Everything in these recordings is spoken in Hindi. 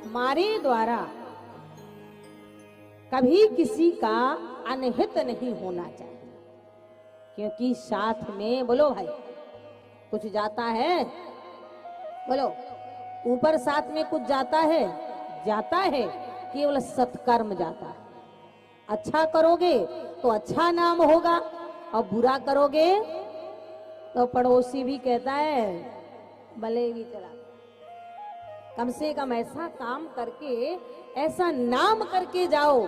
हमारे द्वारा कभी किसी का अनहित नहीं होना चाहिए, क्योंकि साथ में बोलो भाई कुछ जाता है, बोलो ऊपर साथ में कुछ जाता है, जाता है केवल सत्कर्म जाता है। अच्छा करोगे तो अच्छा नाम होगा और बुरा करोगे तो पड़ोसी भी कहता है भले भी चला। कम से कम ऐसा काम करके, ऐसा नाम करके जाओ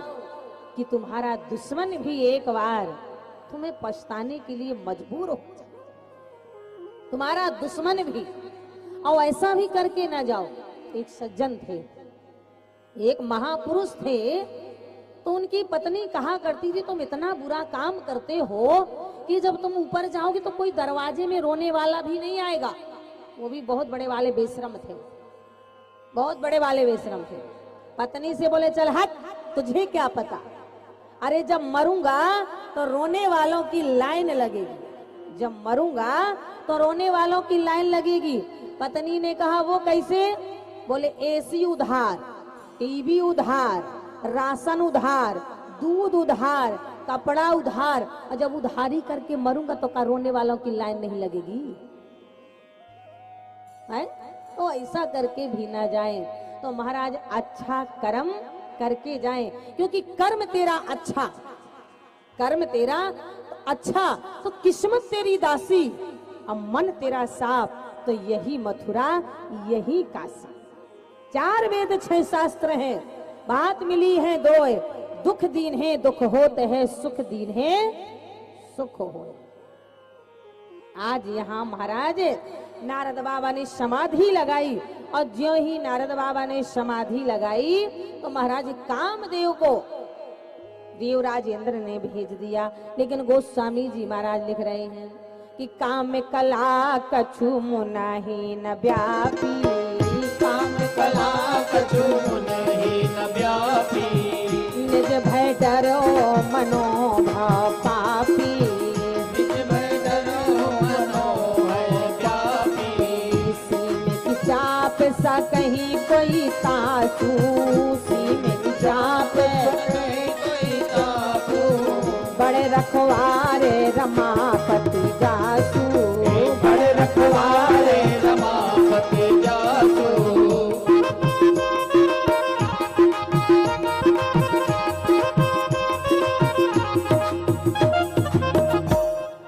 कि तुम्हारा दुश्मन भी एक बार तुम्हें पछताने के लिए मजबूर हो जाए, तुम्हारा दुश्मन भी। और ऐसा भी करके ना जाओ। एक सज्जन थे, एक महापुरुष थे, तो उनकी पत्नी कहा करती थी तुम इतना बुरा काम करते हो कि जब तुम ऊपर जाओगे तो कोई दरवाजे में रोने वाला भी नहीं आएगा। वो भी बहुत बड़े वाले बेशरम थे, बहुत बड़े वाले बेशरम थे। पत्नी से बोले चल हट, तुझे क्या पता, अरे जब मरूंगा तो रोने वालों की लाइन लगेगी, जब मरूंगा तो रोने वालों की लाइन लगेगी। पत्नी ने कहा वो कैसे? बोले एसी उधार, टीवी उधार, राशन उधार, दूध उधार, कपड़ा उधार, और जब उधारी करके मरूंगा तो क्या रोने वालों की लाइन नहीं लगेगी? है? तो ऐसा करके भी ना जाए। तो महाराज अच्छा कर्म करके जाए, क्योंकि कर्म तेरा अच्छा, कर्म तेरा अच्छा तो किस्मत तेरी दासी और मन तेरा साफ, तो यही मथुरा यही काशी। 4 वेद 6 शास्त्र हैं, बात मिली है 2, दुख दीन है दुख होते है, सुख दीन है सुख हो। आज यहाँ महाराज नारद बाबा ने समाधि लगाई, और ज्यों ही नारद बाबा ने समाधि लगाई तो महाराज कामदेव को देवराज इंद्र ने भेज दिया। लेकिन गोस्वामी जी महाराज लिख रहे हैं कि काम कला कछु मुनाही न व्यापी, काम कला कछु मुनाही न व्यापी, निज भय डरो मनोभाव पापी, निज भय डरो मनोभाव व्यापी, सीमित चाप सा कहीं कोई तासू, सीमित चाप कोई तापू, बड़े रखवारे रमापति जासू, बड़े रखवारे रमापति जासू।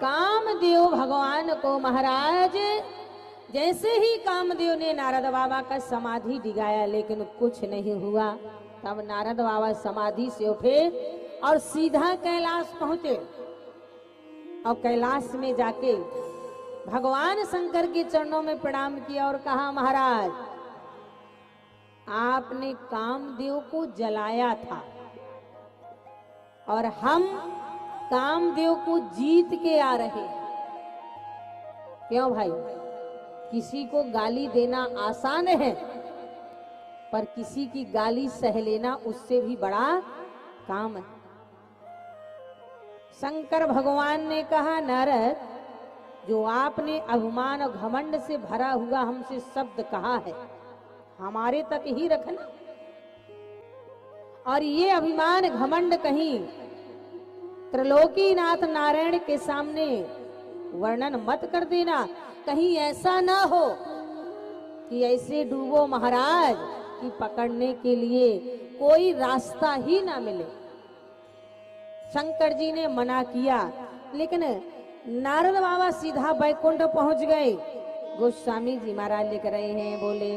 कामदेव भगवान को महाराज जैसे ही कामदेव ने नारद बाबा का समाधि डिगाया, लेकिन कुछ नहीं हुआ। तब नारद बाबा समाधि से उठे और सीधा कैलाश पहुंचे, और कैलाश में जाके भगवान शंकर के चरणों में प्रणाम किया और कहा महाराज आपने कामदेव को जलाया था और हम कामदेव को जीत के आ रहे हैं। क्यों भाई? किसी को गाली देना आसान है, पर किसी की गाली सह लेना उससे भी बड़ा काम है। शंकर भगवान ने कहा नारद, जो आपने अभिमान और घमंड से भरा हुआ हमसे शब्द कहा है, हमारे तक ही रखना, और ये अभिमान घमंड कहीं त्रिलोकीनाथ नारायण के सामने वर्णन मत कर देना। कहीं ऐसा ना हो कि ऐसे डूबो महाराज कि पकड़ने के लिए कोई रास्ता ही ना मिले। शंकर जी ने मना किया, लेकिन नारद बाबा सीधा बैकुंठ पहुंच गए। गोस्वामी जी महाराज लिख रहे हैं, बोले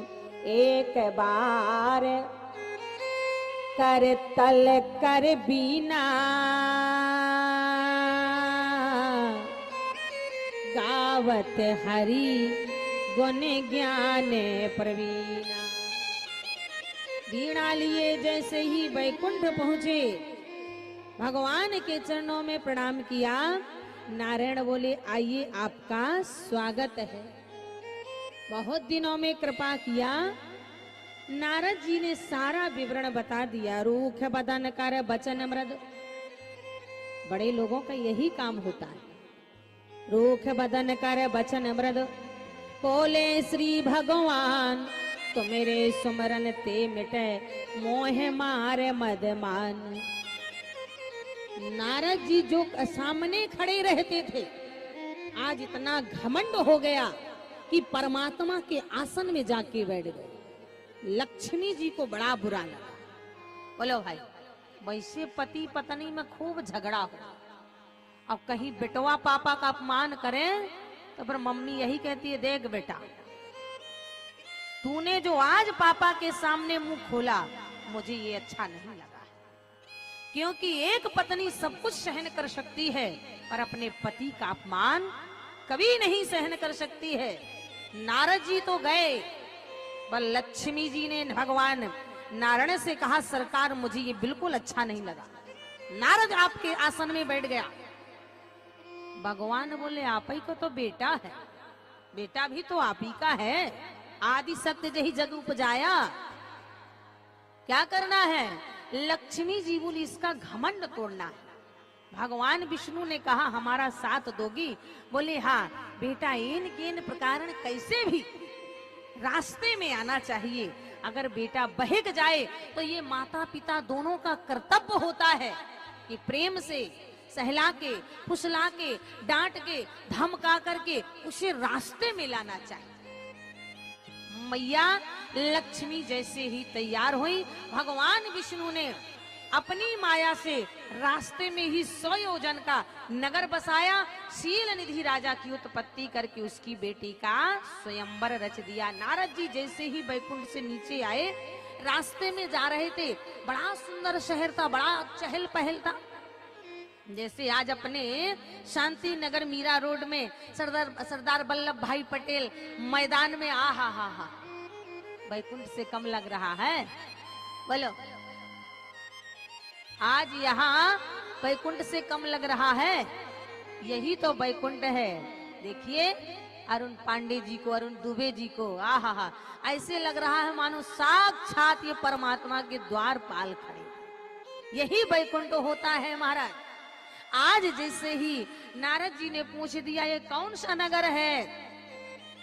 एक बार कर तल कर बीना, गावत हरि गुण ज्ञान प्रवीणा। वीणा लिए जैसे ही बैकुंठ पहुंचे, भगवान के चरणों में प्रणाम किया। नारायण बोले आइए आपका स्वागत है, बहुत दिनों में कृपा किया। नारद जी ने सारा विवरण बता दिया। रूख बदन कर बचन मृद, बड़े लोगों का यही काम होता है। रूख बदन कर बचन मृद, बोले श्री भगवान तो मेरे सुमरन ते मिटे मोह मारे मदमान। नारद जी जो सामने खड़े रहते थे, आज इतना घमंड हो गया कि परमात्मा के आसन में जाके बैठ गए। लक्ष्मी जी को बड़ा बुरा लगा। बोलो भाई, वैसे पति पत्नी में खूब झगड़ा हो, अब कहीं बेटवा पापा का अपमान करें तो फिर मम्मी यही कहती है, देख बेटा तूने जो आज पापा के सामने मुंह खोला, मुझे ये अच्छा नहीं लगा। क्योंकि एक पत्नी सब कुछ सहन कर सकती है, पर अपने पति का अपमान कभी नहीं सहन कर सकती है। नारद जी तो गए, पर लक्ष्मी जी ने भगवान नारायण से कहा, सरकार मुझे ये बिल्कुल अच्छा नहीं लगा। नारद आपके आसन में बैठ गया। भगवान बोले, आप ही को तो बेटा है, बेटा भी तो आप ही का है। आदि सत्य जही जग उपजाया, क्या करना है? लक्ष्मी जी बोली, इसका घमंड तोड़ना है। भगवान विष्णु ने कहा, हमारा साथ दोगी? बोले हाँ बेटा, इन प्रकार कैसे भी रास्ते में आना चाहिए। अगर बेटा बहक जाए तो ये माता पिता दोनों का कर्तव्य होता है कि प्रेम से सहला के, फुसला के, डांट के, धमका करके उसे रास्ते में लाना चाहिए। मैया लक्ष्मी जैसे ही तैयार हुई, भगवान विष्णु ने अपनी माया से रास्ते में ही 100 योजन का नगर बसाया। शील निधि राजा की उत्पत्ति करके उसकी बेटी का स्वयंवर रच दिया। नारद जी जैसे ही बैकुंठ से नीचे आए, रास्ते में जा रहे थे, बड़ा सुंदर शहर था, बड़ा चहल पहल था। जैसे आज अपने शांति नगर मीरा रोड में सरदार वल्लभ भाई पटेल मैदान में, आ हा बैकुंठ से कम लग रहा है? बोलो, आज यहाँ बैकुंठ से कम लग रहा है? यही तो बैकुंठ है। देखिए अरुण पांडे जी को, अरुण दुबे जी को, आ हा ऐसे लग रहा है मानो साक्षात ये परमात्मा के द्वार पाल खड़े। यही बैकुंठ होता है महाराज। आज जैसे ही नारद जी ने पूछ दिया, ये कौन सा नगर है?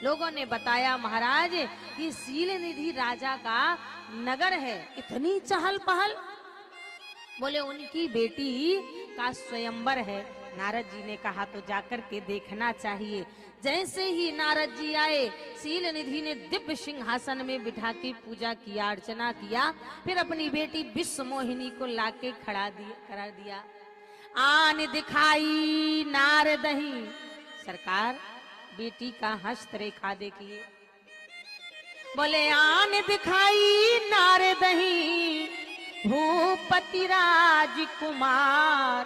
लोगों ने बताया, महाराज ये शील निधि राजा का नगर है। इतनी चहल पहल। बोले उनकी बेटी का स्वयंवर है। नारद जी ने कहा तो जाकर के देखना चाहिए। जैसे ही नारद जी आए, शील निधि ने दिव्य सिंहासन में बिठा के पूजा किया, अर्चना किया, फिर अपनी बेटी विश्व मोहिनी को लाके करा दिया। आन दिखाई नारदही, सरकार बेटी का हस्तरेखा देखिए। बोले आन दिखाई नारदही, भूपति राजकुमार,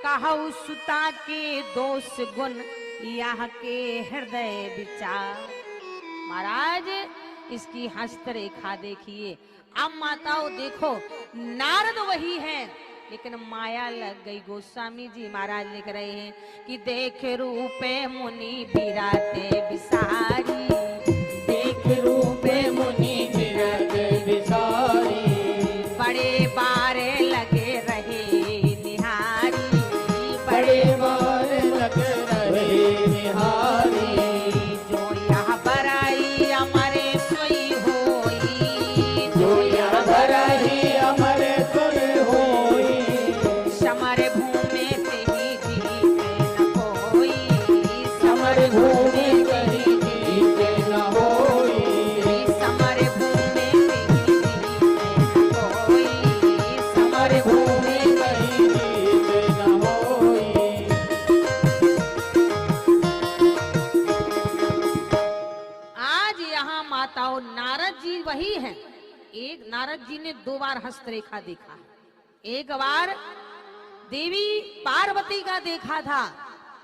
कहु सुता के दोष गुण, यह के हृदय विचार। महाराज इसकी हस्तरेखा देखिए। अब माताओं देखो, नारद वही है, लेकिन माया लग गई। गोस्वामी जी महाराज लिख रहे हैं कि देख रूपे मुनि बिराते बिसारी, देख रूपे मुनि बिराते बिसारी, बड़े बारे लगे रहे निहारी, बड़े बार लगे रहे निहारी। जो यह बराई अमरे सोई होई, जो यह बराई अमरे सोई होई, समर भूमि से ही जीते न कोई, समर भूमि कहीं जीते न होई, समर भूमि से ही जीते न कोई, समर भूमि कहीं जीते न होई। आज यहाँ माताओं नारद जी वही हैं। एक नारद जी ने 2 बार हस्तरेखा देखा। एक बार देवी पार्वती का देखा था,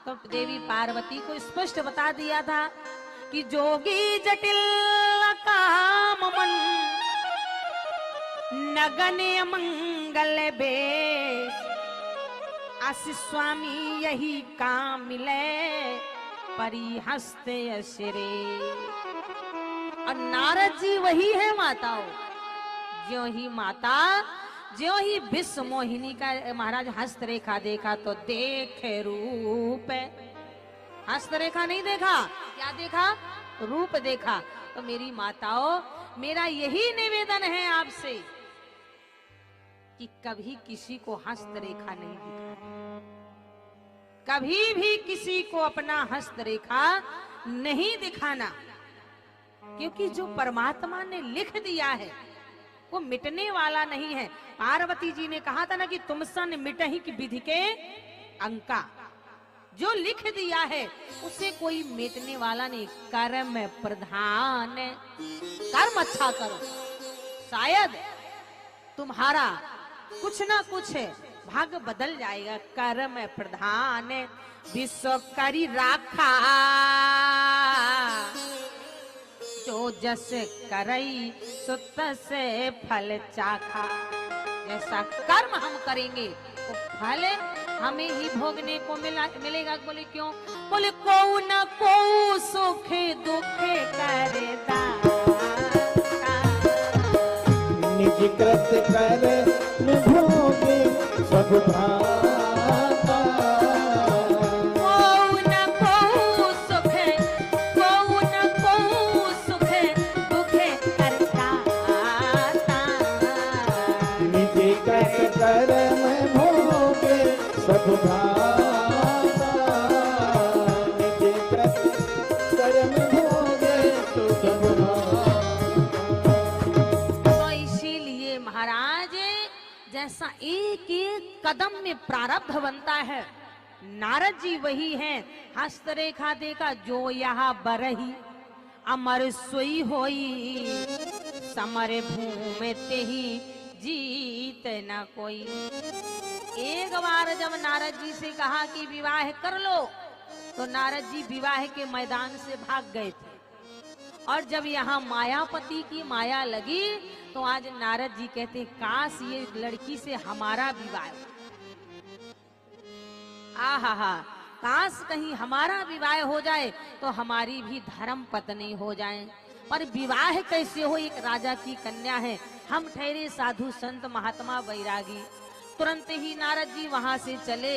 तो देवी पार्वती को स्पष्ट बता दिया था कि जोगी जटिल काम मन, नगने मंगल बेश, आशीष स्वामी यही काम मिले, परी हस्ते अशरे। और नारद जी वही है माताओं। ज्यों ही विश्व मोहिनी का महाराज हस्तरेखा देखा तो देखे रूप, हस्तरेखा नहीं देखा, क्या देखा? रूप देखा। तो मेरी माताओं, मेरा यही निवेदन है आपसे कि कभी किसी को हस्तरेखा नहीं दिखाना, कभी भी किसी को अपना हस्तरेखा नहीं दिखाना, क्योंकि जो परमात्मा ने लिख दिया है वो मिटने वाला नहीं है। पार्वती जी ने कहा था ना कि तुम सन मिटहि की विधि के अंका, जो लिख दिया है उसे कोई मिटने वाला नहीं। कर्म प्रधान, कर्म अच्छा करो, शायद तुम्हारा कुछ ना कुछ भाग बदल जाएगा। कर्म प्रधान विश्व करी राखा, जो जस करई सो तसे फल चाखा। जैसा कर्म हम करेंगे वो फल हमें ही भोगने को मिलेगा। बोले क्यों? बोले को न को सुख दुख करे दाता, निज कृत कर भोगे सब भाता। को न को सुख, को न को सुख दुख करता दाता। निज कृत कर्म भोगे सब भाता। निज कृत कर्म भोगे सब भाता। तो इसीलिए महाराज, जैसा एक एक कदम में प्रारब्ध बनता है, नारद जी वही हैं। हस्तरेखा देखा जो यहाँ बरही, अमर सोई होई, समर भूमि तेहि जीत न कोई। एक बार जब नारद जी से कहा कि विवाह कर लो, तो नारद जी विवाह के मैदान से भाग गए थे। और जब यहाँ मायापति की माया लगी, तो आज नारद जी कहते काश ये लड़की से हमारा विवाह हो। आहा, काश कहीं हमारा विवाह हो जाए तो हमारी भी धर्म पत्नी हो जाए। पर विवाह कैसे हो? एक राजा की कन्या है, हम ठहरे साधु संत महात्मा बैरागी। तुरंत ही नारद जी वहां से चले।